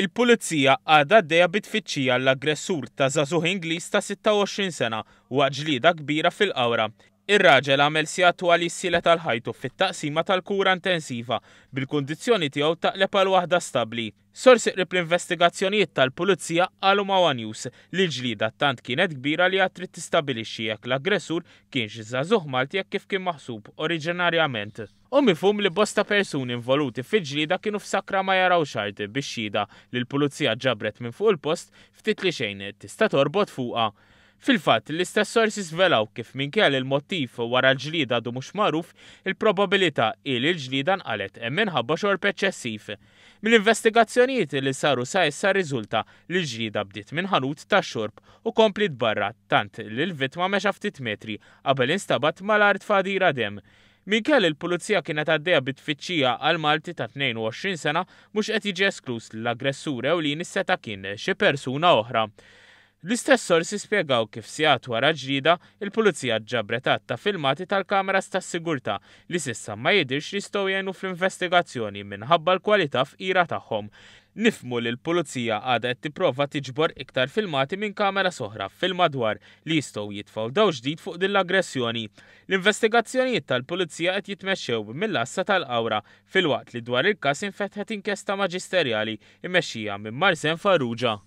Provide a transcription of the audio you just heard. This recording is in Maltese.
Il-pulizija għadha għaddejja bit-tfittxija l-aggressur ta' żagħżugħ Ingliż ta' 26 sena waqt ġlieda kbira fil-qawra. Ir-raġel għamel sigħat għal jissielet għal ħajtu fit-taqsima tal-kura intensiva bil-kundizzjoni tiegħu taqleb għal waħda stabbli. Sorsi qrib l-investigazzjonijiet tal-pulizija qalu ma' One News li l-ġlieda tant kienet kbira li għad trid tistabbilixxi jekk l-aggressur kienx żagħżugħ Malti jekk kif kien maħsub oriġinarjament. U mifhum li bosta persuni involuti fil-ġlieda kienu f'sakra ma jaraw xarti biex xhieda li l-pulizija ġabret minn fuq il-post ftit li xejn tista' torbot fuqha. Fil-fatt, l-istess sorsi svelaw kif minkejja il-mottiv wara l-ġlieda għadu mhux magħruf, il-probabilità li l-ġlieda nqalet hemm minħabba xorb eċċessiv. Mill-investigazzjonijiet li saru sa issa riżulta li l-ġlieda bdiet minn ħanut tax-xorb u komplit barra tant li l-vittma mexa ftit metri qabel instabat mal-art fadira demm. Minkejja il-pulizija kienet għaddejja bit-tfittxija għal Malti ta' 22 sena mhux qed jiġi esklus l-aggressur ewlieni seta' kien xi persuna oħra. L-istess sorsi spjegaw kif sigħat wara ġlieda il-pulizija ġabret ta' filmati tal-kameras tas-sigurtà li s'issa ma jidhirx li jistgħu jgħinu fl-investigazzjoni minħabba l-kwalità f'qira tagħhom. Nifhmu li l-pulizija għadha qed tipprova tiġbor iktar filmati minn kamera oħra fil-madwar li jistgħu jitfgħu daw ġdid fuq din l-aggressjoni. L-investigazzjonijiet tal-pulizija qed jitmexxew mill-Assa tal-Qawra filwaqt li dwar il-każ infetħet inkjesta maġisterjali immexxija minn Marzen Farrugia.